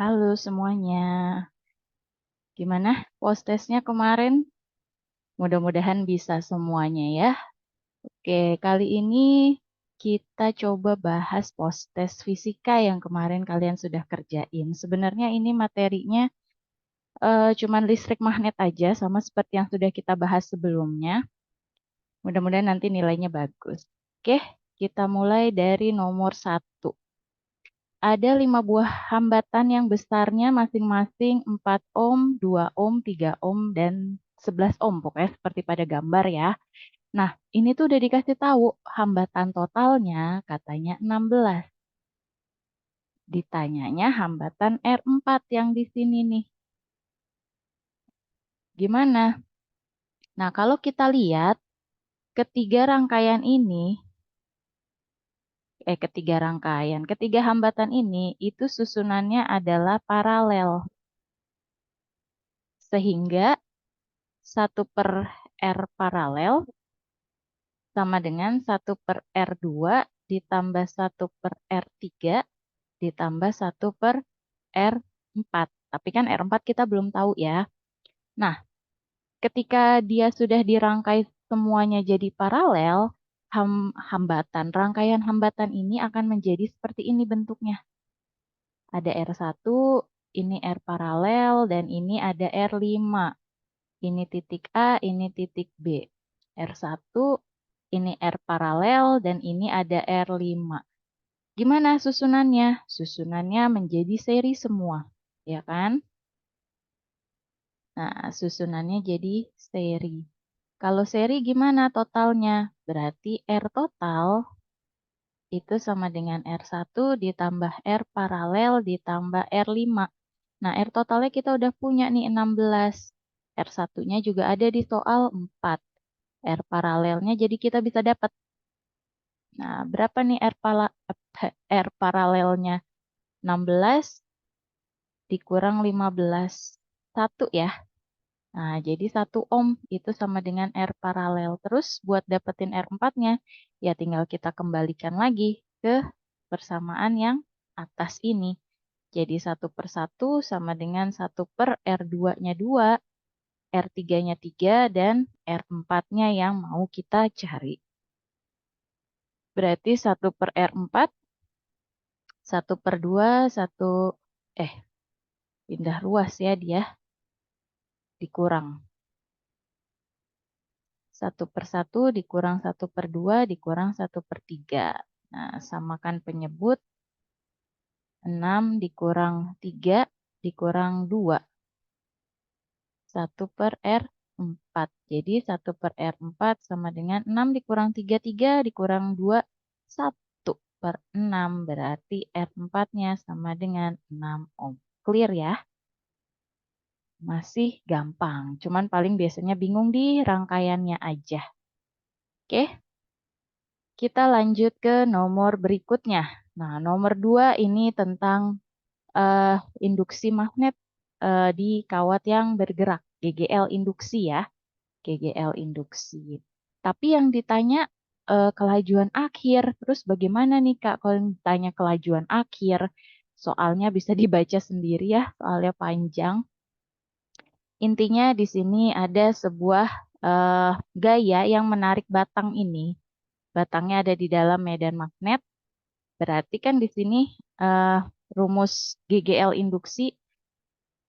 Halo semuanya, gimana post-testnya kemarin? Mudah-mudahan bisa semuanya ya. Oke, kali ini kita coba bahas post-test fisika yang kemarin kalian sudah kerjain. Sebenarnya ini materinya cuman listrik magnet aja, sama seperti yang sudah kita bahas sebelumnya. Mudah-mudahan nanti nilainya bagus. Oke, kita mulai dari nomor 1. Ada 5 buah hambatan yang besarnya masing-masing 4 ohm, 2 ohm, 3 ohm, dan 11 ohm. Pokoknya seperti pada gambar ya. Nah, ini tuh udah dikasih tahu hambatan totalnya katanya 16. Ditanyanya hambatan R4 yang di sini nih. Gimana? Nah, kalau kita lihat ketiga rangkaian ini, ketiga hambatan ini itu susunannya adalah paralel. Sehingga 1/R paralel sama dengan 1/R2 ditambah 1/R3 ditambah 1/R4. Tapi kan R4 kita belum tahu ya. Nah, ketika dia sudah dirangkai semuanya jadi paralel, rangkaian hambatan ini akan menjadi seperti ini bentuknya. Ada R1, ini R paralel, dan ini ada R5. Ini titik A, ini titik B. R1, ini R paralel, dan ini ada R5. Gimana susunannya? Susunannya menjadi seri semua, ya kan? Nah, susunannya jadi seri. Kalau seri gimana totalnya? Berarti R total itu sama dengan R1 ditambah R paralel ditambah R5. Nah, R totalnya kita udah punya nih 16. R1-nya juga ada di soal 4. R paralelnya jadi kita bisa dapat. Nah, berapa nih R paralelnya? 16 dikurang 15. 1 ya. Nah, jadi 1 ohm itu sama dengan R paralel. Terus buat dapetin R4-nya, ya tinggal kita kembalikan lagi ke persamaan yang atas ini. Jadi 1/1 sama dengan 1/R2-nya 2, R3-nya 3, dan R4-nya yang mau kita cari. Berarti 1/R4, 1/2, pindah ruas ya dia, dikurang. 1/1 dikurang 1/2 dikurang 1/3. Nah, samakan penyebut. 6 dikurang 3 dikurang 2. 1/R4. Jadi 1/R4 sama dengan 6 dikurang 3, 3 dikurang 2, 1/6. Berarti R4-nya sama dengan 6 ohm. Clear ya? Masih gampang. Cuman paling biasanya bingung di rangkaiannya aja. Oke, kita lanjut ke nomor berikutnya. Nah, nomor 2 ini tentang eh, induksi magnet di kawat yang bergerak. GGL induksi ya. GGL induksi. Tapi yang ditanya kelajuan akhir. Terus bagaimana nih Kak kalau ditanya kelajuan akhir? Soalnya bisa dibaca sendiri ya, soalnya panjang. Intinya di sini ada sebuah gaya yang menarik batang ini. Batangnya ada di dalam medan magnet. Berarti kan di sini eh, rumus GGL induksi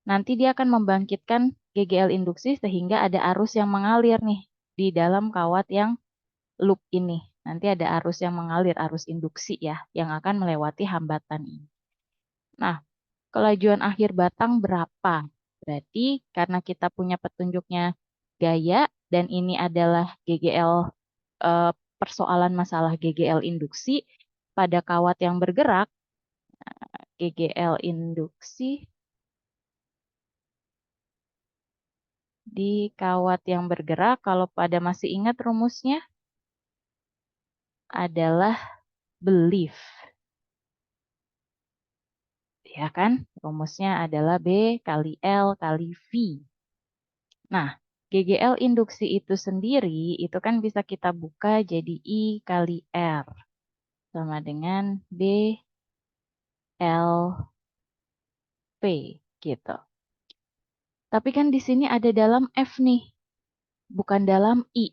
nanti dia akan membangkitkan GGL induksi sehingga ada arus yang mengalir nih di dalam kawat yang loop ini. Nanti ada arus yang mengalir, arus induksi ya, yang akan melewati hambatan ini. Nah, kelajuan akhir batang berapa? Berarti karena kita punya petunjuknya gaya dan ini adalah GGL eh, persoalan masalah GGL induksi pada kawat yang bergerak, GGL induksi di kawat yang bergerak, kalau pada masih ingat rumusnya adalah belief. Ya kan? Rumusnya adalah B kali L kali V. Nah, GGL induksi itu sendiri, itu kan bisa kita buka jadi I kali R. Sama dengan B L V gitu. Tapi kan di sini ada dalam F nih, bukan dalam I.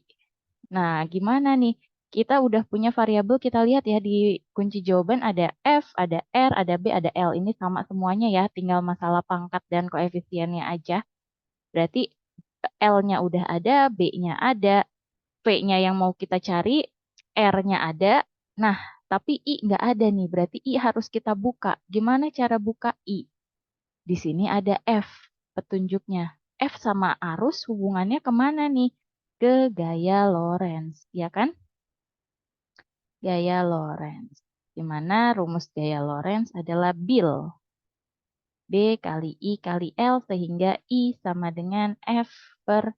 Nah, gimana nih? Kita udah punya variabel, kita lihat ya di kunci jawaban ada F, ada R, ada B, ada L. Ini sama semuanya ya, tinggal masalah pangkat dan koefisiennya aja. Berarti L-nya udah ada, B-nya ada, V-nya yang mau kita cari, R-nya ada. Nah, tapi I nggak ada nih, berarti I harus kita buka. Gimana cara buka I? Di sini ada F petunjuknya. F sama arus hubungannya kemana nih? Ke gaya Lorentz, ya kan? Gaya Lorentz. Di mana rumus gaya Lorentz adalah bil. B kali I kali L sehingga I sama dengan F per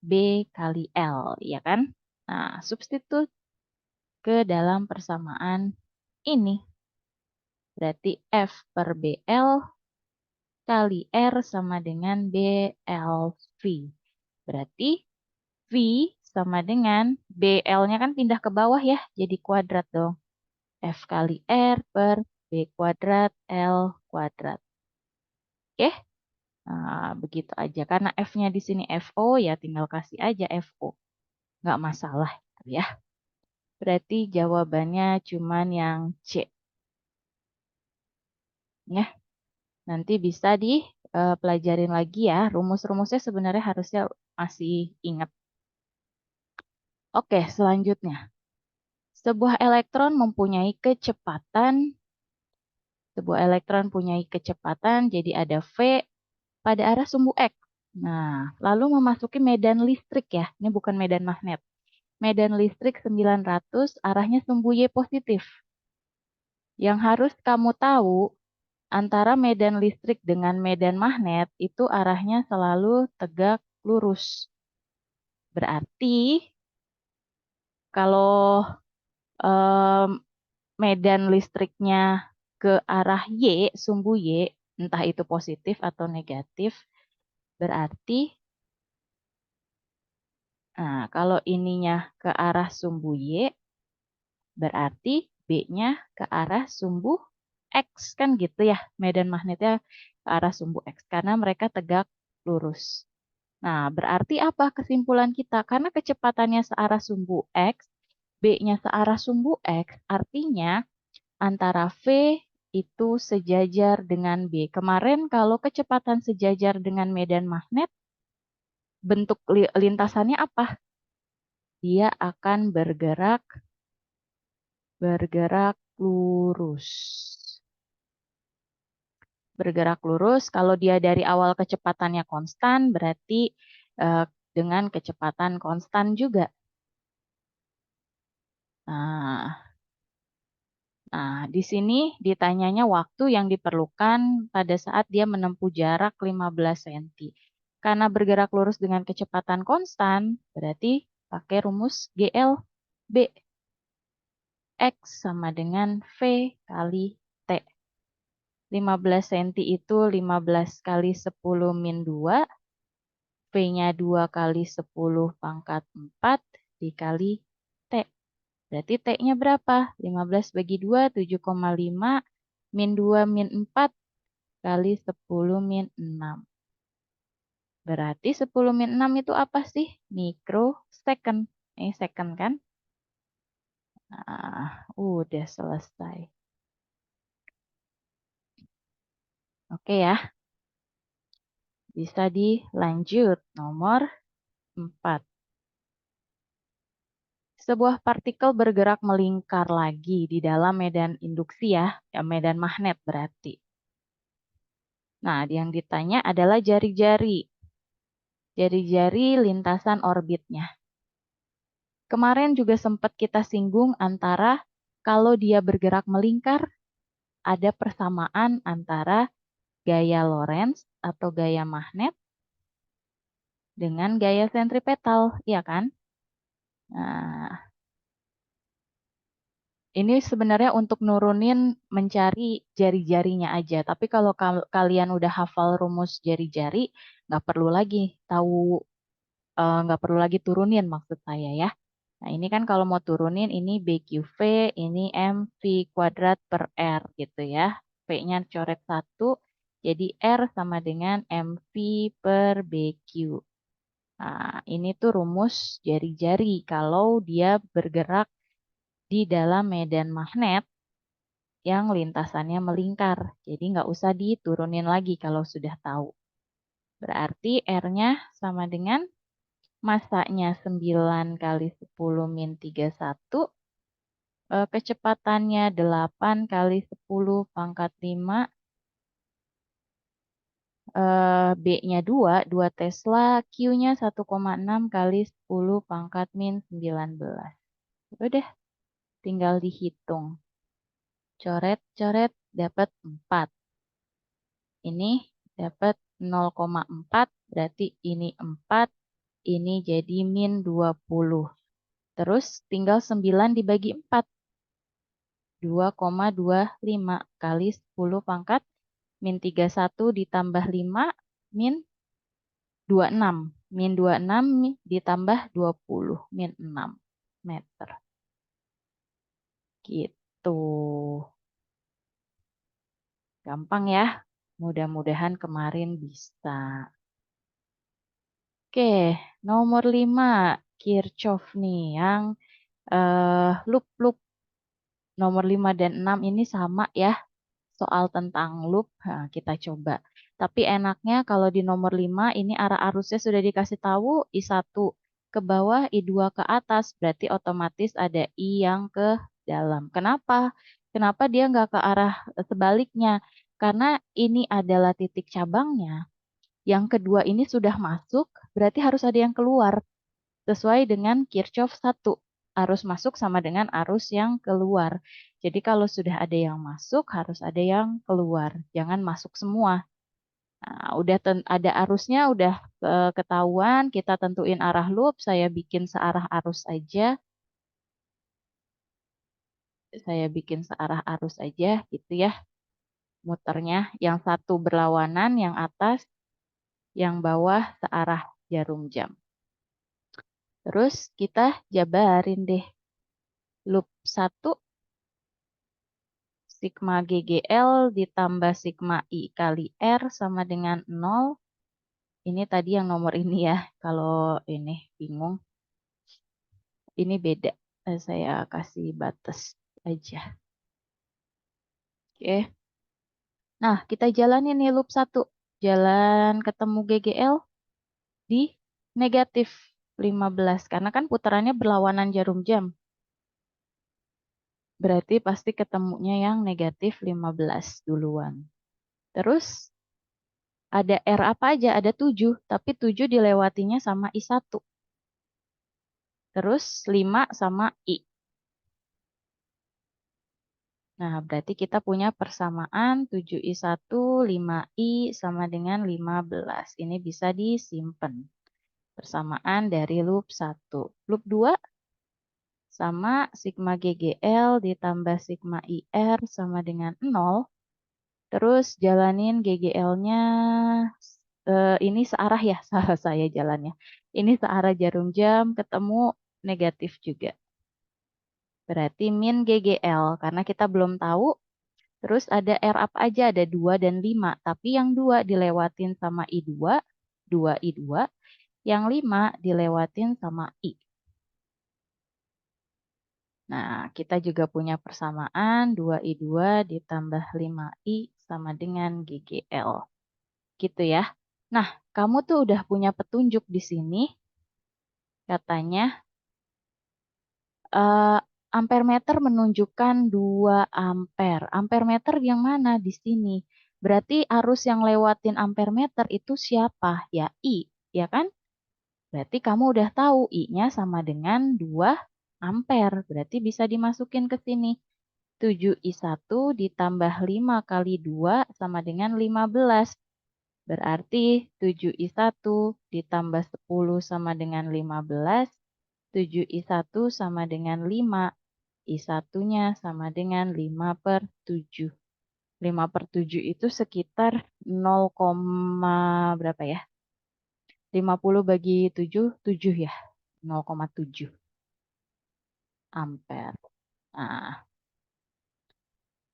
B kali L, ya kan? Nah, substitut ke dalam persamaan ini. Berarti F per BL kali R sama dengan BLV. Berarti V sama dengan BL-nya kan pindah ke bawah ya, jadi kuadrat dong. F kali R per B kuadrat L kuadrat. Oke, nah, begitu aja. Karena F-nya di sini FO, ya tinggal kasih aja FO. Nggak masalah ya. Berarti jawabannya cuman yang C. Ya, nanti bisa dipelajarin lagi ya. Rumus-rumusnya sebenarnya harusnya masih ingat. Oke, selanjutnya. Sebuah elektron mempunyai kecepatan, sebuah elektron mempunyai kecepatan, jadi ada V pada arah sumbu X. Nah, lalu memasuki medan listrik ya. Ini bukan medan magnet. Medan listrik 900, arahnya sumbu Y positif. Yang harus kamu tahu, antara medan listrik dengan medan magnet itu arahnya selalu tegak lurus. Berarti kalau em, medan listriknya ke arah Y, sumbu Y, entah itu positif atau negatif, berarti kalau ininya ke arah sumbu Y, berarti B-nya ke arah sumbu X, kan gitu ya. Medan magnetnya ke arah sumbu X, karena mereka tegak lurus. Nah, berarti apa kesimpulan kita? Karena kecepatannya searah sumbu X, B-nya searah sumbu X, artinya antara V itu sejajar dengan B. Kemarin kalau kecepatan sejajar dengan medan magnet, bentuk lintasannya apa? Dia akan bergerak lurus. Bergerak lurus, kalau dia dari awal kecepatannya konstan, berarti dengan kecepatan konstan juga. Nah, di sini ditanyanya waktu yang diperlukan pada saat dia menempuh jarak 15 cm. Karena bergerak lurus dengan kecepatan konstan, berarti pakai rumus GLB. X sama dengan V kali T. 15 cm itu 15 kali 10 min 2. V-nya 2 kali 10 pangkat 4 dikali T. Berarti T-nya berapa? 15 bagi 2, 7,5 min 2 min 4 kali 10 min 6. Berarti 10 min 6 itu apa sih? Mikrosecond. Ini second kan? Nah, udah selesai. Oke ya, bisa dilanjut. Nomor 4. Sebuah partikel bergerak melingkar lagi di dalam medan induksi ya medan magnet berarti. Nah, yang ditanya adalah jari-jari. Jari-jari lintasan orbitnya. Kemarin juga sempat kita singgung antara kalau dia bergerak melingkar, ada persamaan antara gaya Lorentz atau gaya magnet dengan gaya sentripetal, iya kan? Nah, ini sebenarnya untuk nurunin mencari jari-jarinya aja. Tapi kalau kalian udah hafal rumus jari-jari, nggak perlu lagi nggak perlu lagi turunin maksud saya ya. Nah ini kan kalau mau turunin ini BQV, ini MV kuadrat per R gitu ya. V-nya coret 1, Jadi R sama dengan MV per BQ. Nah, ini tuh rumus jari-jari kalau dia bergerak di dalam medan magnet yang lintasannya melingkar. Jadi nggak usah diturunin lagi kalau sudah tahu. Berarti R-nya sama dengan masanya 9 kali 10 min 31. Kecepatannya 8 kali 10 pangkat 5. B-nya 2 Tesla. Q-nya 1,6 kali 10 pangkat min 19. Udah, tinggal dihitung. Coret-coret dapat 4. Ini dapat 0,4, berarti ini 4, ini jadi min 20. Terus tinggal 9 dibagi 4. 2,25 kali 10 pangkat min 31 ditambah 5 min 26. Min 26 ditambah 20 min 6 meter. Gitu. Gampang ya. Mudah-mudahan kemarin bisa. Oke, nomor 5 Kirchhoff nih yang loop-loop nomor 5 dan 6 ini sama ya. Soal tentang loop, nah, kita coba. Tapi enaknya kalau di nomor 5 ini arah arusnya sudah dikasih tahu I1 ke bawah, I2 ke atas. Berarti otomatis ada I yang ke dalam. Kenapa? Kenapa dia nggak ke arah sebaliknya? Karena ini adalah titik cabangnya. Yang kedua ini sudah masuk, berarti harus ada yang keluar. Sesuai dengan Kirchhoff 1. Arus masuk sama dengan arus yang keluar. Jadi kalau sudah ada yang masuk, harus ada yang keluar. Jangan masuk semua. Nah, udah ada arusnya, udah ketahuan. Kita tentuin arah loop. Saya bikin searah arus aja. Saya bikin searah arus aja gitu ya. Muternya. Yang satu berlawanan, yang atas, yang bawah searah jarum jam. Terus kita jabarin deh. Loop 1 sigma GGL ditambah sigma I kali R sama dengan 0. Ini tadi yang nomor ini ya. Kalau ini bingung. Ini beda. Saya kasih batas aja. Oke. Nah, kita jalanin nih loop 1. Jalan ketemu GGL di negatif 15. Karena kan putarannya berlawanan jarum jam. Berarti pasti ketemunya yang negatif 15 duluan. Terus ada R apa aja? Ada 7, tapi 7 dilewatinya sama I1. Terus 5 sama I. Nah, berarti kita punya persamaan 7I1, 5I sama dengan 15. Ini bisa disimpan. Persamaan dari loop 1. Loop 2 sama sigma GGL ditambah sigma IR sama dengan 0. Terus jalanin GGL-nya, ini searah ya, salah saya jalannya. Ini searah jarum jam, ketemu negatif juga. Berarti min GGL, karena kita belum tahu. Terus ada R apa aja, ada 2 dan 5. Tapi yang 2 dilewatin sama I2, 2I2. Yang 5 dilewatin sama I. Nah, kita juga punya persamaan 2I2 ditambah 5I sama dengan GGL. Gitu ya. Nah, kamu tuh udah punya petunjuk di sini. Katanya, eh, ampere meter menunjukkan 2 ampere. Ampere meter yang mana di sini? Berarti arus yang lewatin ampere meter itu siapa? Ya, I. Ya kan? Berarti kamu udah tahu I-nya sama dengan 2 ampere. Berarti bisa dimasukin ke sini. 7I1 ditambah 5 kali 2 sama dengan 15. Berarti 7I1 ditambah 10 sama dengan 15. 7I1 sama dengan 5. I1-nya sama dengan 5 per 7. 5 per 7 itu sekitar 0, berapa ya? 50 bagi 7, 7 ya. 0,7 ampere. Nah,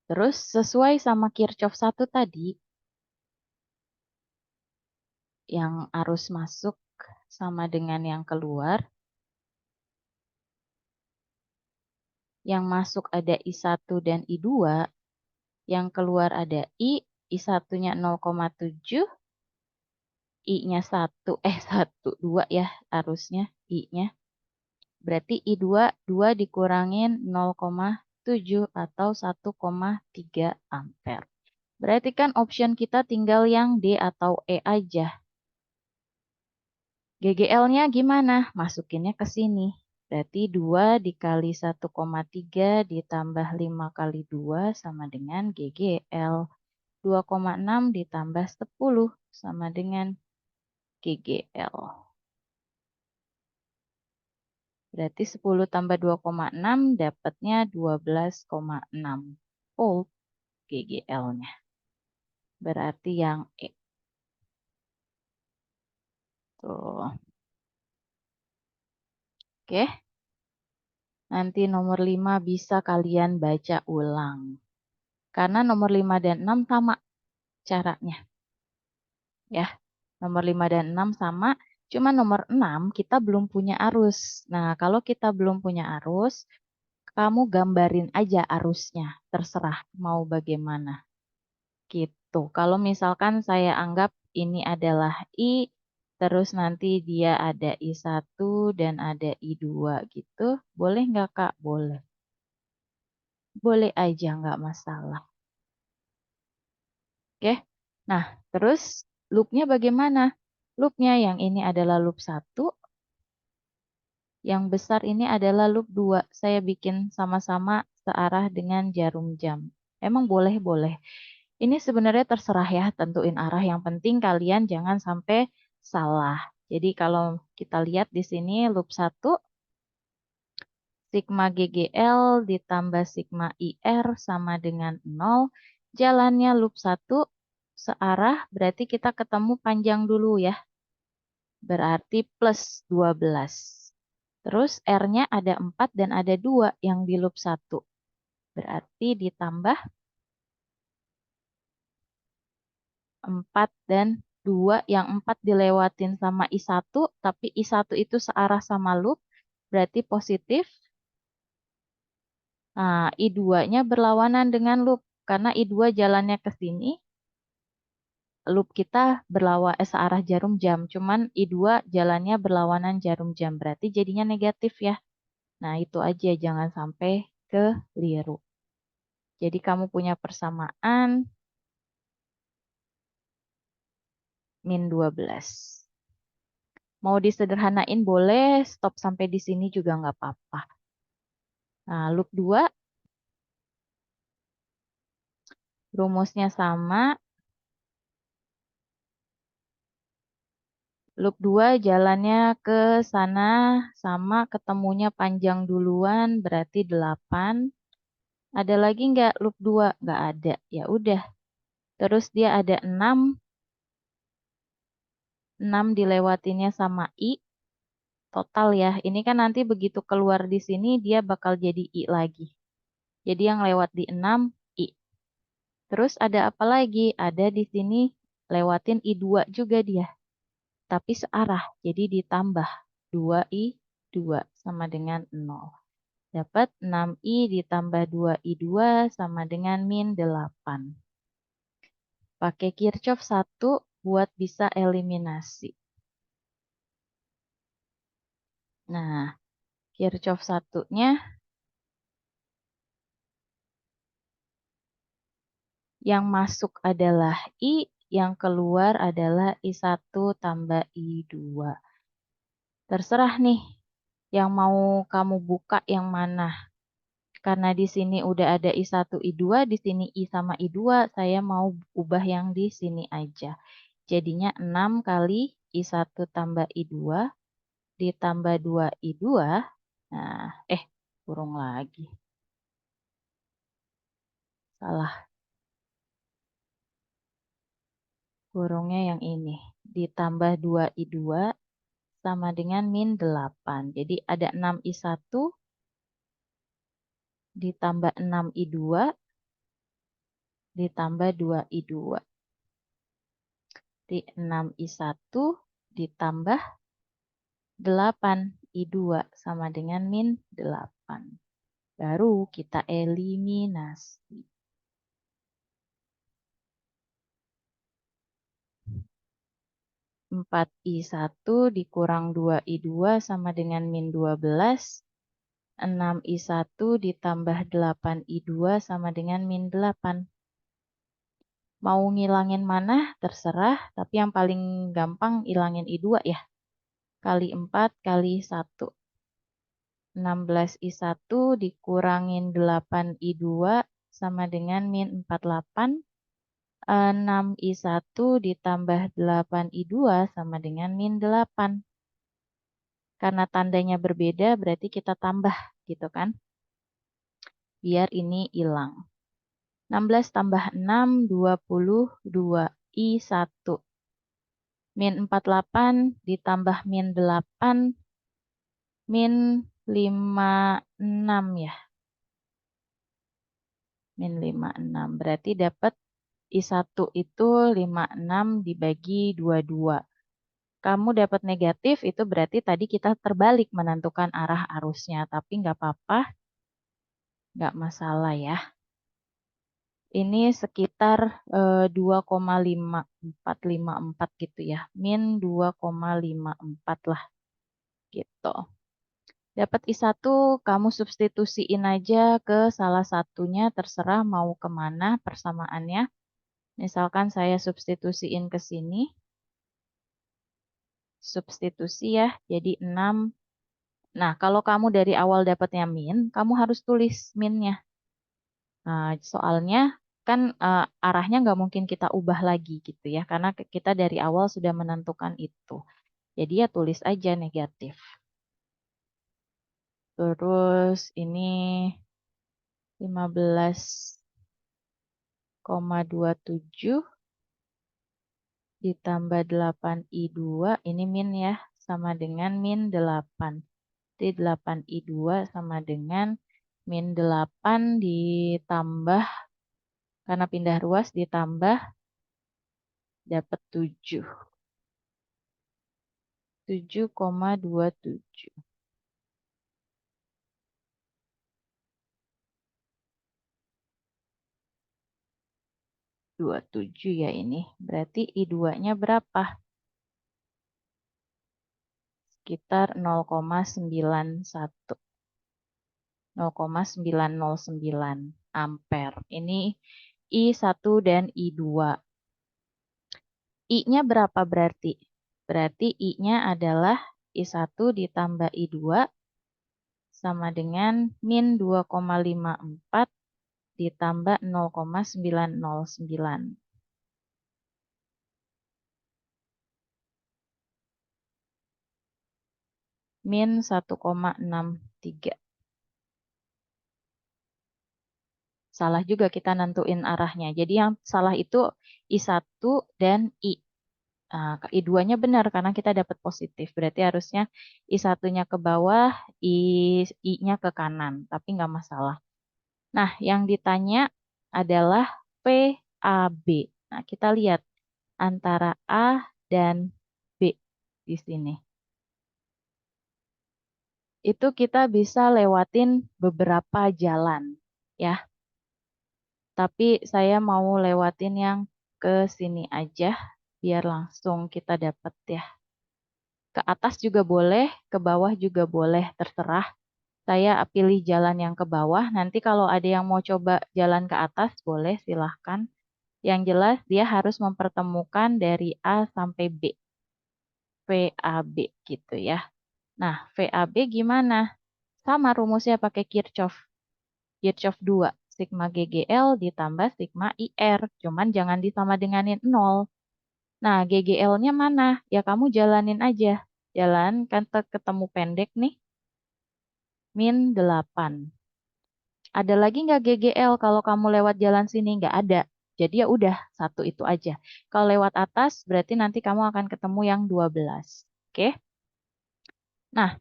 terus sesuai sama Kirchhoff 1 tadi, yang arus masuk sama dengan yang keluar. Yang masuk ada I1 dan I2, yang keluar ada I1-nya 0,7, I-nya 1, 1, 2 ya arusnya, I-nya. Berarti I2, 2 dikurangin 0,7 atau 1,3 ampere. Berarti kan option kita tinggal yang D atau E aja. GGL-nya gimana? Masukinnya ke sini. Berarti 2 dikali 1,3 ditambah 5 kali 2 sama dengan GGL. 2,6 ditambah 10 sama dengan GGL. Berarti 10 tambah 2,6 dapatnya 12,6 volt GGL-nya. Berarti yang E. Tuh. Oke. Nanti nomor 5 bisa kalian baca ulang. Karena nomor 5 dan 6 sama caranya. Ya, nomor 5 dan 6 sama. Cuma nomor 6 kita belum punya arus. Nah, kalau kita belum punya arus, kamu gambarin aja arusnya. Terserah mau bagaimana. Gitu. Kalau misalkan saya anggap ini adalah I, terus nanti dia ada I1 dan ada I2 gitu. Boleh nggak Kak? Boleh. Boleh aja, nggak masalah. Oke. Nah, terus loopnya bagaimana? Loopnya yang ini adalah loop 1, yang besar ini adalah loop 2. Saya bikin sama-sama searah dengan jarum jam. Emang boleh-boleh. Ini sebenarnya terserah ya, tentuin arah. Yang penting kalian jangan sampai salah. Jadi kalau kita lihat di sini loop 1, sigma GGL ditambah sigma IR sama dengan 0. Jalannya loop 1 searah, berarti kita ketemu panjang dulu ya. Berarti plus 12. Terus R-nya ada 4 dan ada 2 yang di loop 1. Berarti ditambah 4 dan 2, yang 4 dilewatin sama I1, tapi I1 itu searah sama loop, berarti positif. Nah, I2-nya berlawanan dengan loop, karena I2 jalannya ke sini, loop kita searah jarum jam, cuman I2 jalannya berlawanan jarum jam, berarti jadinya negatif ya. Nah, itu aja, jangan sampai keliru. Jadi kamu punya persamaan min 12. Mau disederhanain boleh, stop sampai di sini juga nggak apa-apa. Nah, loop 2, rumusnya sama. Loop 2 jalannya ke sana sama, ketemunya panjang duluan, berarti 8. Ada lagi nggak loop 2? Nggak ada. Ya udah. Terus dia ada 6. 6 dilewatinnya sama I. Total ya. Ini kan nanti begitu keluar di sini, dia bakal jadi I lagi. Jadi yang lewat di 6, I. Terus ada apa lagi? Ada di sini lewatin I2 juga dia. Tapi searah. Jadi ditambah 2I2 sama dengan 0. Dapat 6I ditambah 2I2 sama dengan min 8. Pakai Kirchhoff 1 buat bisa eliminasi. Nah, Kirchhoff 1-nya yang masuk adalah I, yang keluar adalah I1 tambah I2. Terserah nih, yang mau kamu buka yang mana. Karena di sini udah ada I1, I2, di sini I sama I2, saya mau ubah yang di sini aja. Jadinya 6 kali I1 tambah I2 ditambah 2I2. Nah, kurung lagi. Salah. Kurungnya yang ini. Ditambah 2I2 sama dengan min 8. Jadi ada 6I1 ditambah 6I2 ditambah 2I2. Di 6I1 ditambah 8I2 sama dengan min 8. Baru kita eliminasi. 4I1 dikurang 2I2 sama dengan min 12. 6I1 ditambah 8I2 sama dengan min 8. Mau ngilangin mana? Terserah, tapi yang paling gampang ilangin I2 ya. Kali 4 kali 1. 16I1 dikurangin 8I2 sama dengan min 48. 6I1 ditambah 8I2 sama dengan min 8. Karena tandanya berbeda berarti kita tambah gitu kan. Biar ini hilang. 16 tambah 6, 22I1. Min 48 ditambah min 8, min 56 ya. Min 56. Berarti dapat I1 itu 56 dibagi 22. Kamu dapat negatif, itu berarti tadi kita terbalik menentukan arah arusnya. Tapi nggak apa-apa, nggak masalah ya. Ini sekitar 2,5454 gitu ya. Min 2,54 lah gitu. Dapat I1, kamu substitusiin aja ke salah satunya, terserah mau kemana persamaannya. Misalkan saya substitusiin ke sini. Substitusi ya, jadi 6. Nah, kalau kamu dari awal dapatnya min, kamu harus tulis minnya. Nah, soalnya kan arahnya nggak mungkin kita ubah lagi gitu ya, karena kita dari awal sudah menentukan itu. Jadi ya tulis aja negatif. Terus ini 15,27 ditambah 8I2, ini min ya, sama dengan min 8. Jadi 8I2 sama dengan min 8 ditambah, karena pindah ruas ditambah, dapat 7. 7,27. 27 ya ini. Berarti I2-nya berapa? Sekitar 0,91. 0,909 ampere. Ini I1 dan I2. I-nya berapa berarti? Berarti I-nya adalah I1 ditambah I2 sama dengan min 2,54 ditambah 0,909. Min 1,63. Salah juga kita nentuin arahnya. Jadi yang salah itu I1 dan I. Nah, I2-nya benar karena kita dapat positif. Berarti harusnya I1-nya ke bawah, I-nya ke kanan. Tapi nggak masalah. Nah, yang ditanya adalah PAB. Nah, kita lihat antara A dan B di sini. Itu kita bisa lewatin beberapa jalan, ya. Tapi saya mau lewatin yang ke sini aja, biar langsung kita dapat ya. Ke atas juga boleh, ke bawah juga boleh, terserah. Saya pilih jalan yang ke bawah, nanti kalau ada yang mau coba jalan ke atas, boleh silahkan. Yang jelas dia harus mempertemukan dari A sampai B, VAB gitu ya. Nah, VAB gimana? Sama rumusnya pakai Kirchhoff. Kirchhoff 2, sigma GGL ditambah sigma IR. Cuman jangan disama denganin 0. Nah, GGL-nya mana? Ya kamu jalanin aja. Jalan, kan ketemu pendek nih. Min 8. Ada lagi nggak GGL kalau kamu lewat jalan sini? Nggak ada. Jadi ya udah, satu itu aja. Kalau lewat atas, berarti nanti kamu akan ketemu yang 12. Oke? Nah,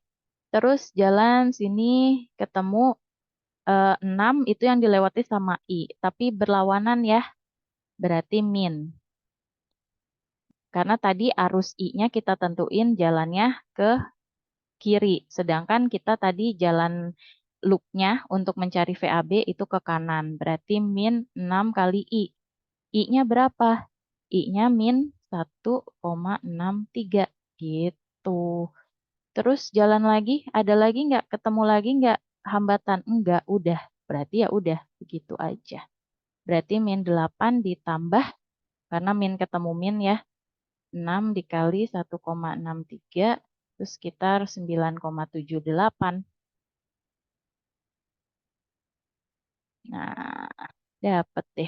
terus jalan sini ketemu 6 itu yang dilewati sama I. Tapi berlawanan ya, berarti min. Karena tadi arus I-nya kita tentuin jalannya ke kiri. Sedangkan kita tadi jalan loop-nya untuk mencari VAB itu ke kanan. Berarti min 6 kali I. I-nya berapa? I-nya min 1,63 gitu. Terus jalan lagi, ada lagi nggak? Ketemu lagi nggak hambatan? Enggak, udah. Berarti ya udah, begitu aja. Berarti min 8 ditambah, karena min ketemu min ya, 6 dikali 1,63, itu sekitar 9,78. Nah, dapet deh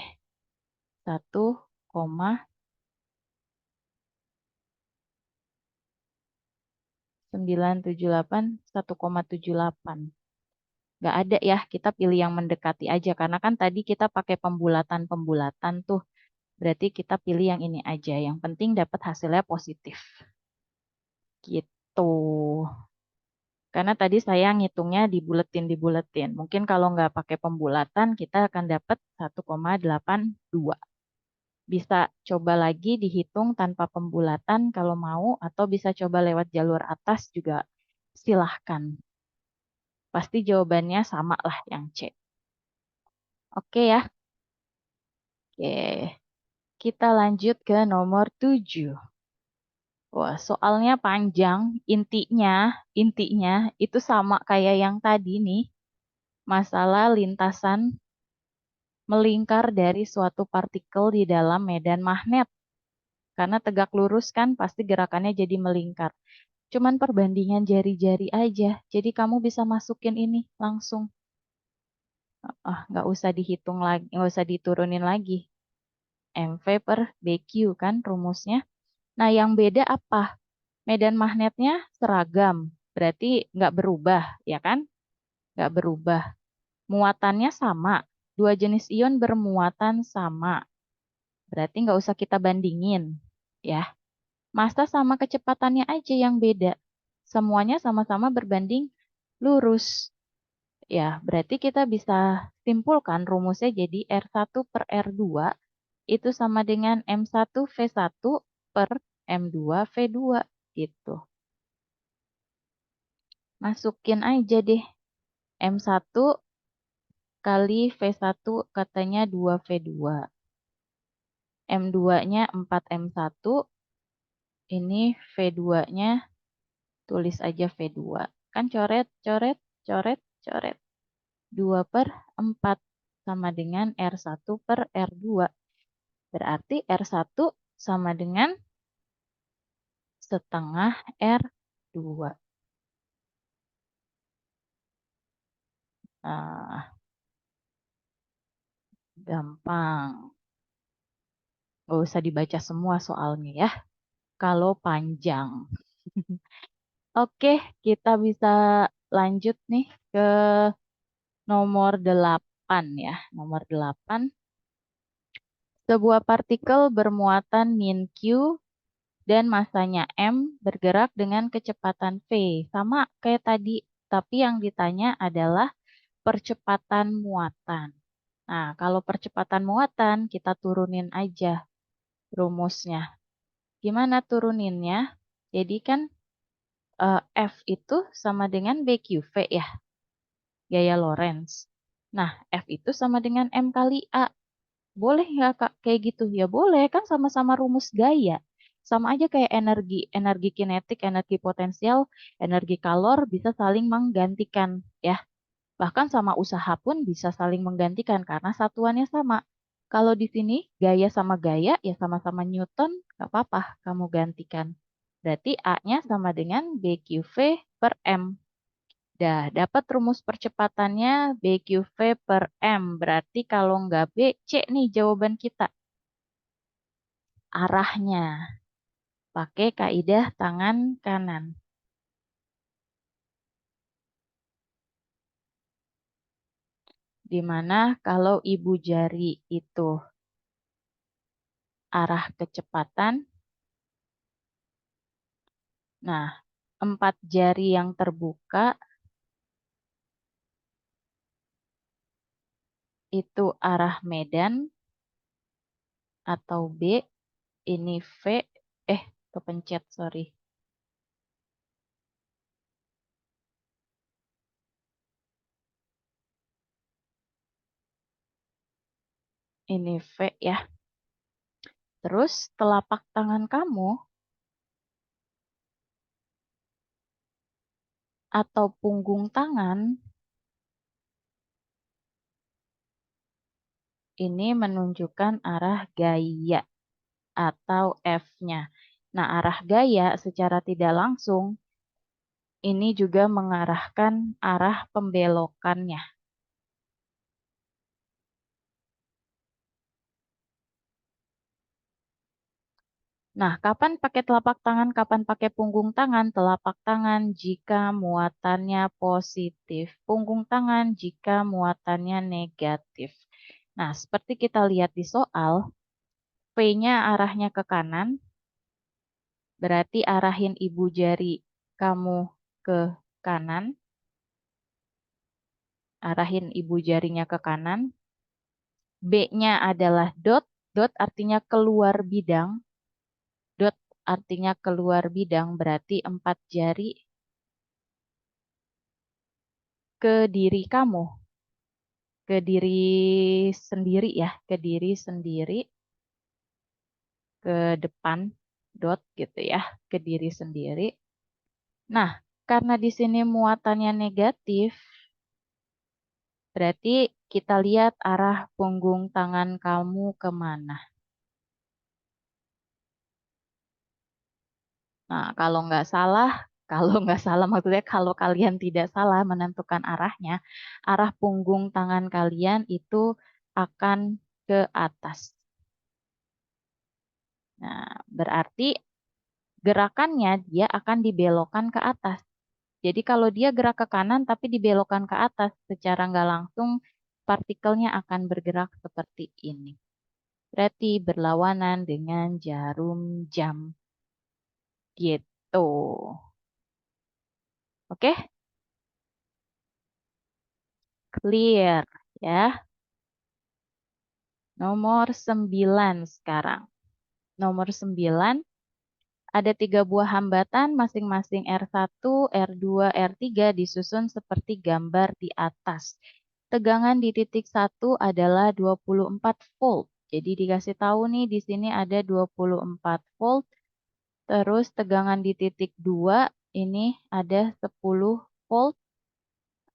1,978, 1,78. Nggak ada ya, kita pilih yang mendekati aja. Karena kan tadi kita pakai pembulatan-pembulatan tuh. Berarti kita pilih yang ini aja. Yang penting dapat hasilnya positif. Gitu. Karena tadi saya ngitungnya dibuletin. Mungkin kalau nggak pakai pembulatan, kita akan dapat 1,82. Bisa coba lagi dihitung tanpa pembulatan kalau mau, atau bisa coba lewat jalur atas juga silahkan. Pasti jawabannya sama lah yang C. Oke ya. Oke. Kita lanjut ke nomor 7. Wah, soalnya panjang. Intinya itu sama kayak yang tadi nih. Masalah lintasan melingkar dari suatu partikel di dalam medan magnet. Karena tegak lurus kan pasti gerakannya jadi melingkar. Cuman perbandingan jari-jari aja. Jadi kamu bisa masukin ini langsung. Nggak usah dihitung lagi, nggak usah diturunin lagi. MV per BQ kan rumusnya. Nah, yang beda apa? Medan magnetnya seragam, berarti nggak berubah, ya kan? Nggak berubah. Muatannya sama, dua jenis ion bermuatan sama, berarti nggak usah kita bandingin, ya. Massa sama kecepatannya aja yang beda. Semuanya sama-sama berbanding lurus. Ya, berarti kita bisa simpulkan rumusnya jadi R1 per R2 itu sama dengan M1 V1 per M2 V2 gitu. Masukin aja deh. M1 kali V1 katanya 2V2. M2-nya 4M1. Ini V2-nya tulis aja V2. Kan coret, coret, coret, coret. 2 per 4 sama dengan R1 per R2. Berarti R1 sama dengan setengah R2. Nah, gampang. Gak usah dibaca semua soalnya ya. Kalau panjang. Oke, kita bisa lanjut nih ke nomor 8 ya. Nomor 8. Sebuah partikel bermuatan min Q dan masanya M bergerak dengan kecepatan V. Sama kayak tadi, tapi yang ditanya adalah percepatan muatan. Nah, kalau percepatan muatan kita turunin aja rumusnya. Gimana turuninnya? Jadi kan F itu sama dengan BQV ya, gaya Lorentz. Nah, F itu sama dengan M kali A. Boleh nggak Kak kayak gitu? Ya boleh, kan sama-sama rumus gaya. Sama aja kayak energi, energi kinetik, energi potensial, energi kalor bisa saling menggantikan ya. Bahkan sama usaha pun bisa saling menggantikan karena satuannya sama. Kalau di sini gaya sama gaya ya sama-sama Newton, nggak apa-apa kamu gantikan. Berarti A-nya sama dengan BQV per M. Dah, dapat rumus percepatannya BQV per M. Berarti kalau nggak B, C nih jawaban kita. Arahnya. Pakai kaidah tangan kanan. Dimana kalau ibu jari itu arah kecepatan. Nah, 4 jari yang terbuka itu arah medan atau B, ini V, Kepencet, sorry. Ini V ya. Terus telapak tangan kamu atau punggung tangan ini menunjukkan arah gaya atau F-nya. Nah, arah gaya secara tidak langsung ini juga mengarahkan arah pembelokannya. Nah, kapan pakai telapak tangan, kapan pakai punggung tangan? Telapak tangan jika muatannya positif, punggung tangan jika muatannya negatif. Nah, seperti kita lihat di soal, V-nya arahnya ke kanan, berarti arahin ibu jari kamu ke kanan, arahin ibu jarinya ke kanan. B-nya adalah dot, dot artinya keluar bidang, dot artinya keluar bidang, berarti 4 jari ke diri kamu, ke diri sendiri ya, ke diri sendiri, ke depan, dot gitu ya, ke diri sendiri. Nah, karena di sini muatannya negatif, berarti kita lihat arah punggung tangan kamu kemana. Nah, kalau nggak salah, kalau nggak salah maksudnya kalau kalian tidak salah menentukan arahnya, arah punggung tangan kalian itu akan ke atas. Nah, berarti gerakannya dia akan dibelokkan ke atas. Jadi kalau dia gerak ke kanan tapi dibelokkan ke atas, secara nggak langsung partikelnya akan bergerak seperti ini. Berarti berlawanan dengan jarum jam. Gitu. Oke, clear ya. Nomor 9 sekarang. Nomor 9 ada 3 buah hambatan masing-masing R1, R2, R3 disusun seperti gambar di atas. Tegangan di titik 1 adalah 24 volt. Jadi dikasih tahu nih di sini ada 24 volt. Terus tegangan di titik 2 ini ada 10 volt.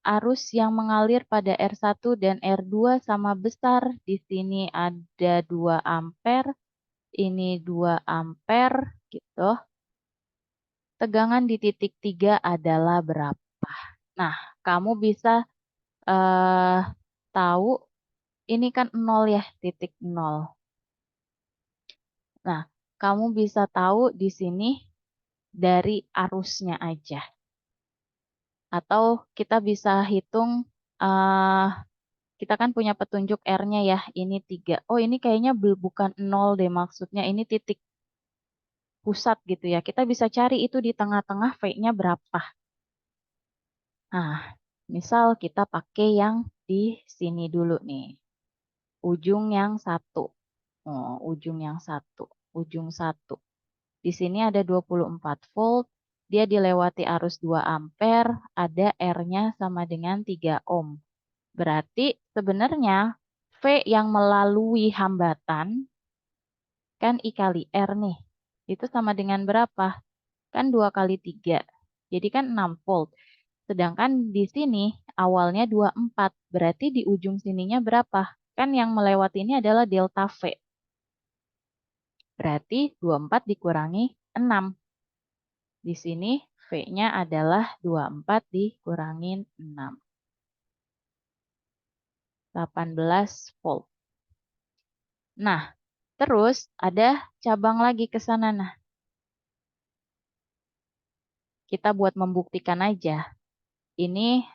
Arus yang mengalir pada R1 dan R2 sama besar. Di sini ada 2 ampere, ini 2 ampere gitu. Tegangan di titik 3 adalah berapa? Nah, kamu bisa eh, tahu ini kan 0 ya, titik 0. Nah, kamu bisa tahu di sini dari arusnya aja. Atau kita bisa hitung, eh, kita kan punya petunjuk R-nya ya, ini 3. Oh, ini kayaknya bukan 0 deh maksudnya, ini titik pusat gitu ya. Kita bisa cari itu di tengah-tengah V-nya berapa. Nah, misal kita pakai yang di sini dulu nih. Ujung yang satu. Oh, ujung yang satu. Ujung satu. Di sini ada 24 volt. Dia dilewati arus 2 ampere. Ada R-nya sama dengan 3 ohm. Berarti sebenarnya V yang melalui hambatan kan I kali R nih. Itu sama dengan berapa? Kan 2 kali 3. Jadi kan 6 volt. Sedangkan di sini awalnya 24. Berarti di ujung sininya berapa? Kan yang melewati ini adalah delta V. Berarti 24 dikurangi 6. Di sini V-nya adalah 24 dikurangin 6. 18 volt. Nah, terus ada cabang lagi ke sana. Nah, kita buat membuktikan aja. Ini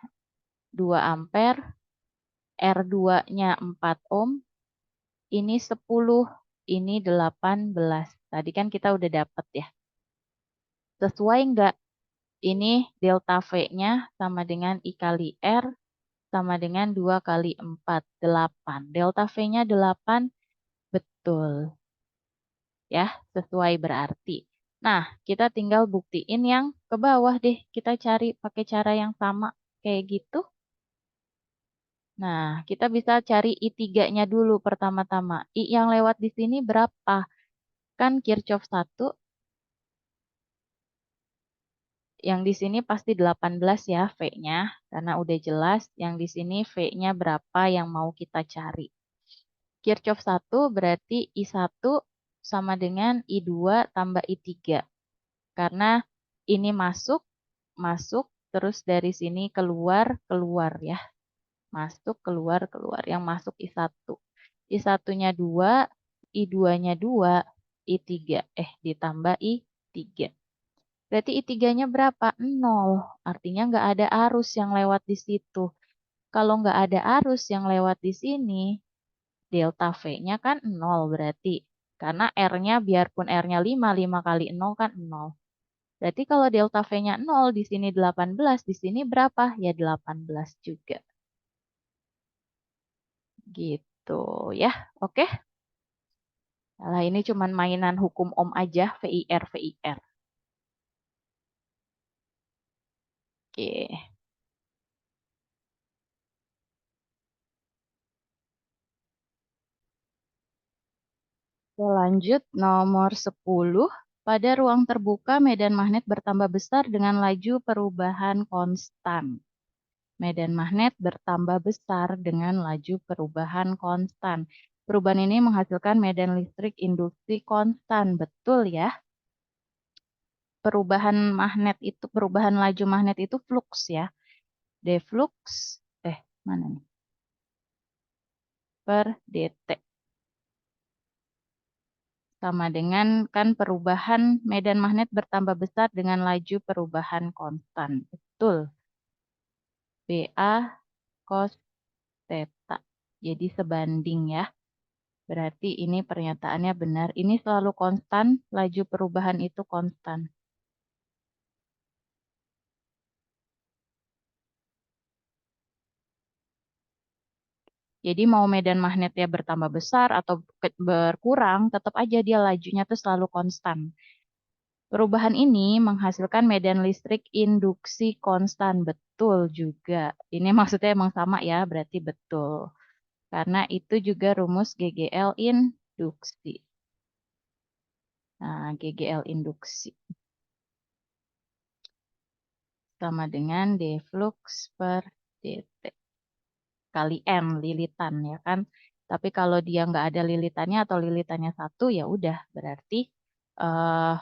2 ampere, R2-nya 4 ohm, ini 10, ini 18. Tadi kan kita udah dapet ya. Sesuai nggak? Ini delta V-nya sama dengan I kali R sama dengan 2 kali 4, 8. Delta V-nya 8, betul. Ya, sesuai berarti. Nah, kita tinggal buktiin yang ke bawah deh. Kita cari pakai cara yang sama kayak gitu. Nah, kita bisa cari I3-nya dulu pertama-tama. I yang lewat di sini berapa? Kan Kirchhoff 1, yang di sini pasti 18 ya V-nya. Karena udah jelas yang di sini V-nya berapa yang mau kita cari. Kirchhoff 1 berarti I1 sama dengan I2 tambah I3. Karena ini masuk, masuk, terus dari sini keluar, keluar ya. Masuk, keluar, keluar. Yang masuk I1. I1-nya 2, I2-nya 2, I3. Ditambah I3. Berarti I3-nya berapa? 0. Artinya nggak ada arus yang lewat di situ. Kalau nggak ada arus yang lewat di sini, delta V-nya kan 0 berarti. Karena R-nya biarpun R-nya 5, 5 kali 0 kan 0. Berarti kalau delta V-nya 0, di sini 18, di sini berapa? Ya 18 juga. Gitu ya. Oke. Nah, ini cuman mainan hukum Ohm aja, VIR, VIR. Oke. Kita lanjut nomor 10. Pada ruang terbuka, medan magnet bertambah besar dengan laju perubahan konstan. Medan magnet bertambah besar dengan laju perubahan konstan. Perubahan ini menghasilkan medan listrik induksi konstan. Betul ya? Perubahan magnet itu, perubahan laju magnet itu flux ya. D flux, mana nih? Per dt. Sama dengan kan perubahan medan magnet bertambah besar dengan laju perubahan konstan. Betul. BA cos theta. Jadi sebanding ya. Berarti ini pernyataannya benar. Ini selalu konstan, laju perubahan itu konstan. Jadi mau medan magnetnya bertambah besar atau berkurang, tetap aja dia lajunya tuh selalu konstan. Perubahan ini menghasilkan medan listrik induksi konstan. Betul juga. Ini maksudnya emang sama ya, berarti betul. Karena itu juga rumus GGL induksi. Nah, GGL induksi sama dengan D flux per dt kali M lilitan ya kan. Tapi kalau dia nggak ada lilitannya atau lilitannya satu ya udah berarti eh,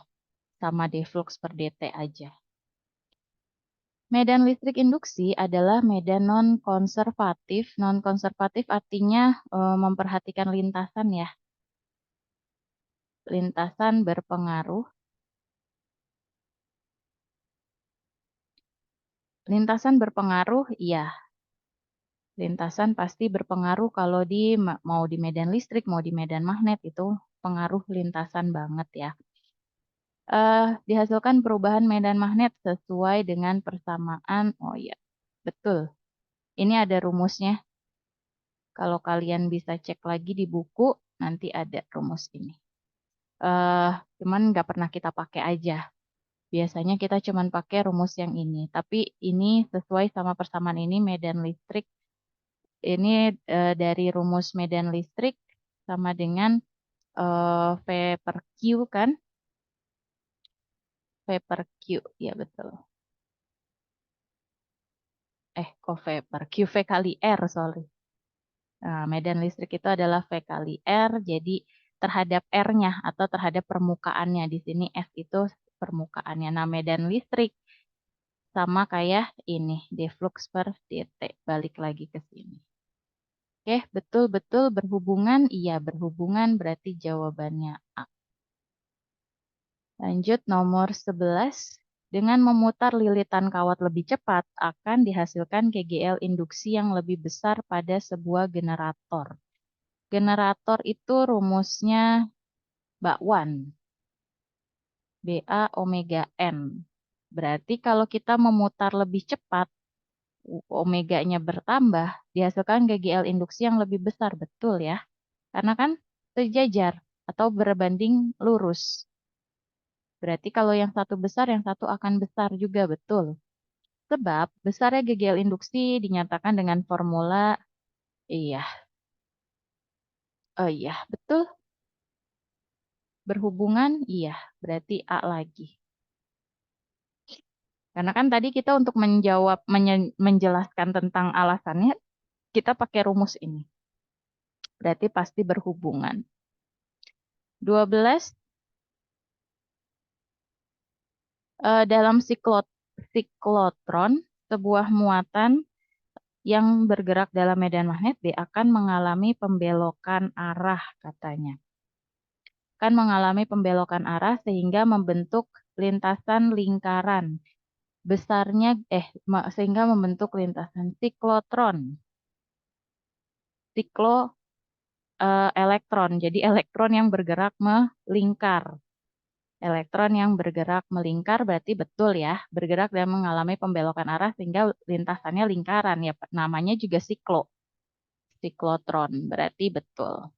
sama D flux per dt aja. Medan listrik induksi adalah medan non-konservatif. Non-konservatif artinya memperhatikan lintasan ya. Lintasan berpengaruh. Lintasan berpengaruh, iya. Lintasan pasti berpengaruh kalau mau di medan listrik, mau di medan magnet itu pengaruh lintasan banget ya. Dihasilkan perubahan medan magnet sesuai dengan persamaan. Oh iya, betul. Ini ada rumusnya. Kalau kalian bisa cek lagi di buku, nanti ada rumus ini. eh Cuman nggak pernah kita pakai aja. Biasanya kita cuman pakai rumus yang ini. Tapi ini sesuai sama persamaan ini medan listrik. Ini dari rumus medan listrik sama dengan V per Q kan? V per Q, ya betul. Kok V per Q? V kali R, sorry. Nah, medan listrik itu adalah V kali R, jadi terhadap R-nya atau terhadap permukaannya. Di sini F itu permukaannya. Nah, medan listrik sama kayak ini, D flux per dt. Balik lagi ke sini. Oke, betul-betul berhubungan? Iya, berhubungan berarti jawabannya A. Lanjut nomor 11. Dengan memutar lilitan kawat lebih cepat, akan dihasilkan KGL induksi yang lebih besar pada sebuah generator. Generator itu rumusnya bakwan. BA omega N. Berarti kalau kita memutar lebih cepat, omeganya bertambah, dihasilkan GGL induksi yang lebih besar. Betul ya? Karena kan sejajar atau berbanding lurus. Berarti kalau yang satu besar, yang satu akan besar juga, betul. Sebab besarnya gegel induksi dinyatakan dengan formula, iya, oh iya, betul. Berhubungan, iya, berarti A lagi. Karena kan tadi kita untuk menjawab, menjelaskan tentang alasannya, kita pakai rumus ini. Berarti pasti berhubungan. 12, dalam siklotron, sebuah muatan yang bergerak dalam medan magnet B akan mengalami pembelokan arah katanya. Akan mengalami pembelokan arah sehingga membentuk lintasan lingkaran. Sehingga membentuk lintasan siklotron. Elektron. Jadi elektron yang bergerak melingkar. Elektron yang bergerak melingkar berarti betul ya. Bergerak dan mengalami pembelokan arah sehingga lintasannya lingkaran. Ya, namanya juga siklotron. Berarti betul.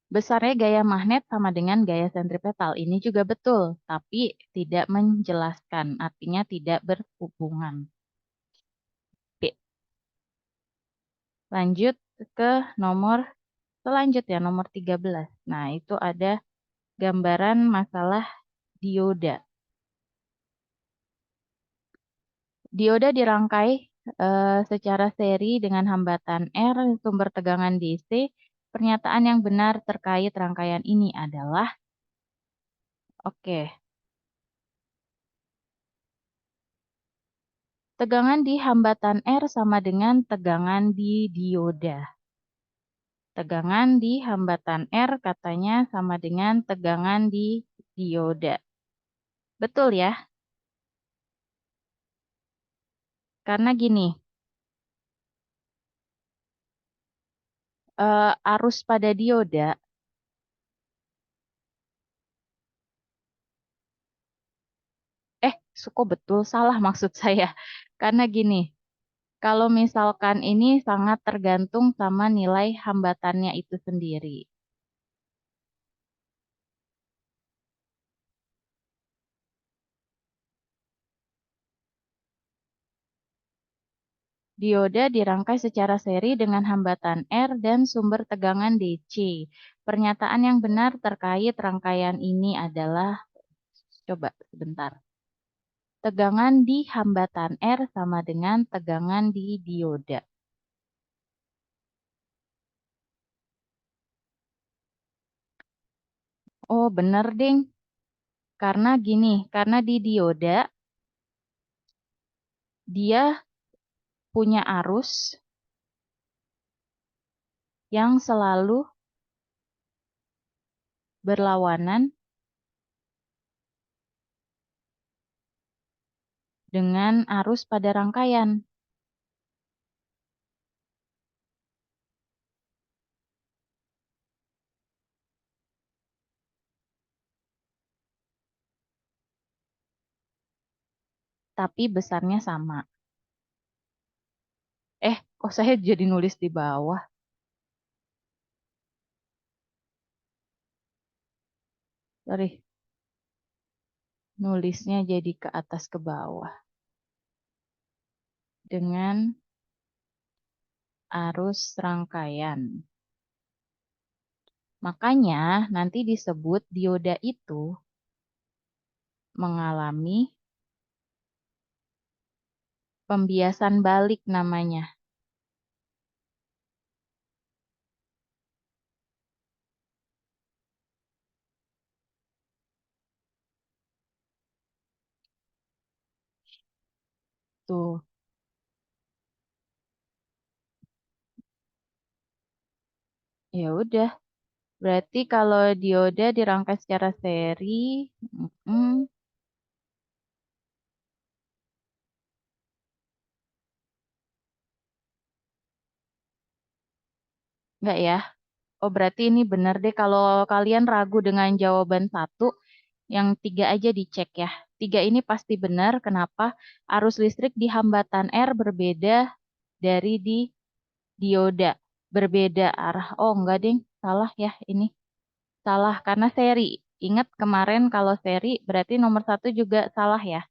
Besarnya gaya magnet sama dengan gaya sentripetal. Ini juga betul, tapi tidak menjelaskan. Artinya tidak berhubungan. Oke. Lanjut ke nomor selanjutnya, nomor 13. Nah, itu ada gambaran masalah dioda. Dioda dirangkai secara seri dengan hambatan R, sumber tegangan DC. Pernyataan yang benar terkait rangkaian ini adalah, oke, tegangan di hambatan R sama dengan tegangan di dioda. Tegangan di hambatan R katanya sama dengan tegangan di dioda. Betul ya? Karena gini, arus pada dioda, kok betul salah maksud saya. Karena gini, kalau misalkan ini sangat tergantung sama nilai hambatannya itu sendiri. Dioda dirangkai secara seri dengan hambatan R dan sumber tegangan DC. Pernyataan yang benar terkait rangkaian ini adalah, coba sebentar. Tegangan di hambatan R sama dengan tegangan di dioda. Oh, bener, Ding. Karena gini, karena di dioda, dia punya arus yang selalu berlawanan dengan arus pada rangkaian. Tapi besarnya sama. Kok saya jadi nulis di bawah? Sorry, nulisnya jadi ke atas ke bawah. Dengan arus rangkaian. Makanya nanti disebut dioda itu mengalami pembiasan balik namanya. Tuh, ya udah. Berarti kalau dioda dirangkai secara seri, mm, enggak ya? Oh, berarti ini benar deh. Kalau kalian ragu dengan jawaban satu, yang tiga aja dicek ya. Tiga ini pasti benar. Kenapa? Arus listrik di hambatan R berbeda dari di dioda. Berbeda arah. Oh, enggak ding. Salah ya ini. Salah karena seri. Ingat kemarin kalau seri berarti nomor 1 juga salah ya.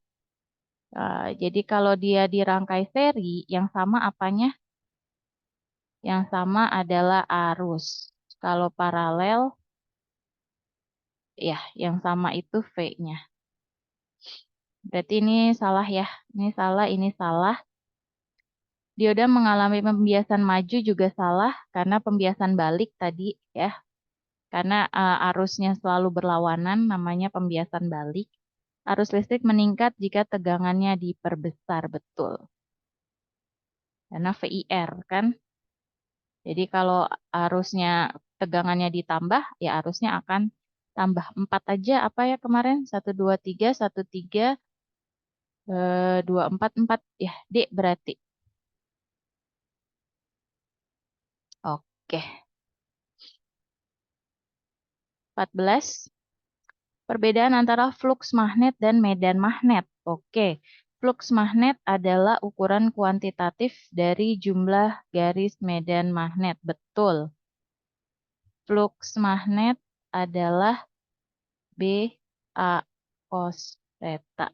Jadi kalau dia dirangkai seri, yang sama apanya? Yang sama adalah arus. Kalau paralel, ya yang sama itu V-nya. Berarti ini salah ya. Ini salah, ini salah. Dioda mengalami pembiasan maju juga salah karena pembiasan balik tadi ya. Karena arusnya selalu berlawanan namanya pembiasan balik. Arus listrik meningkat jika tegangannya diperbesar, betul. Karena VIR kan. Jadi kalau arusnya tegangannya ditambah, ya arusnya akan tambah 4 aja apa ya kemarin? 1, 2, 3, 1, 3, 2, 4, 4. Ya, D berarti. Oke. 14. Perbedaan antara fluks magnet dan medan magnet. Oke. Fluks magnet adalah ukuran kuantitatif dari jumlah garis medan magnet. Betul. Fluks magnet adalah B A cos theta.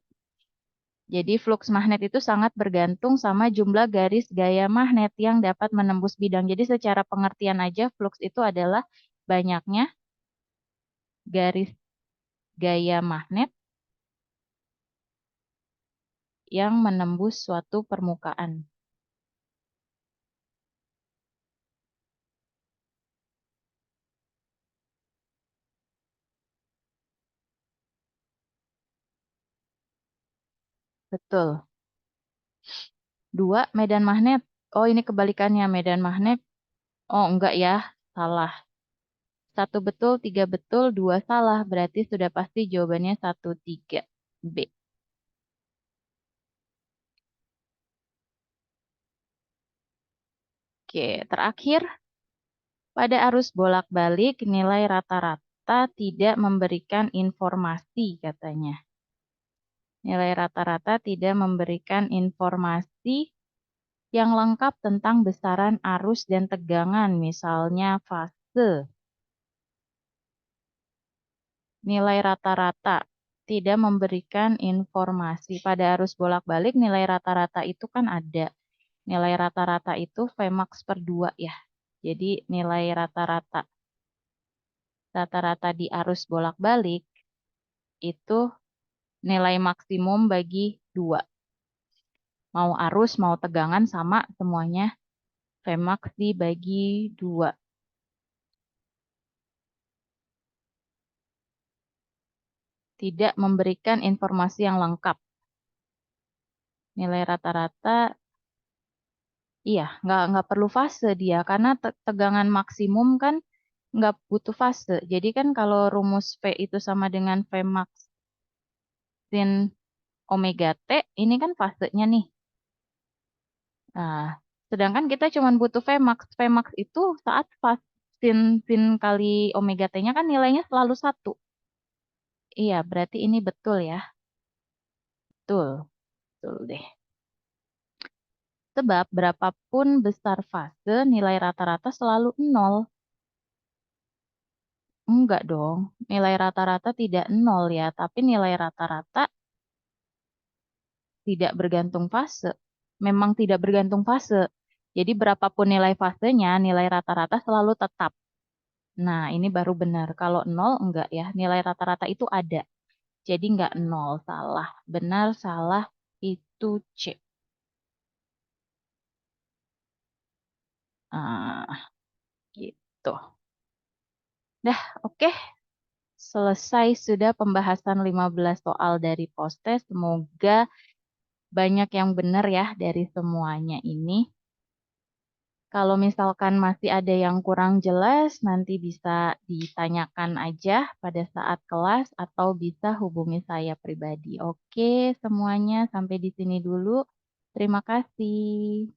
Jadi fluks magnet itu sangat bergantung sama jumlah garis gaya magnet yang dapat menembus bidang. Jadi secara pengertian aja fluks itu adalah banyaknya garis gaya magnet yang menembus suatu permukaan. Betul. 2, medan magnet. Oh, ini kebalikannya medan magnet. Oh, enggak ya. Salah. 1 betul, 3 betul, 2 salah. Berarti sudah pasti jawabannya 1, 3. B. Oke, terakhir. Pada arus bolak-balik, nilai rata-rata tidak memberikan informasi katanya. Nilai rata-rata tidak memberikan informasi yang lengkap tentang besaran arus dan tegangan, misalnya fase. Nilai rata-rata tidak memberikan informasi. Pada arus bolak-balik, nilai rata-rata itu kan ada. Nilai rata-rata itu Vmax per 2 ya. Jadi nilai rata-rata di arus bolak-balik itu nilai maksimum bagi 2. Mau arus, mau tegangan sama semuanya. Vmax dibagi 2. Tidak memberikan informasi yang lengkap. Nilai rata-rata, iya, nggak perlu fase dia. Karena tegangan maksimum kan nggak butuh fase. Jadi kan kalau rumus V itu sama dengan Vmax sin omega T, ini kan fasenya nih. Nah, sedangkan kita cuma butuh Vmax. Vmax itu saat sin kali omega T-nya kan nilainya selalu 1. Iya, berarti ini betul ya. Betul, betul deh. Sebab berapapun besar fase, nilai rata-rata selalu 0. Enggak dong, nilai rata-rata tidak 0 ya, tapi nilai rata-rata tidak bergantung fase. Memang tidak bergantung fase. Jadi berapapun nilai fasenya, nilai rata-rata selalu tetap. Nah, ini baru benar. Kalau 0 enggak ya, nilai rata-rata itu ada. Jadi enggak 0, salah. Benar, salah, itu C. Ah, gitu. Dah, oke. Selesai sudah pembahasan 15 soal dari post-test. Semoga banyak yang benar ya dari semuanya ini. Kalau misalkan masih ada yang kurang jelas, nanti bisa ditanyakan aja pada saat kelas atau bisa hubungi saya pribadi. Oke, semuanya sampai di sini dulu. Terima kasih.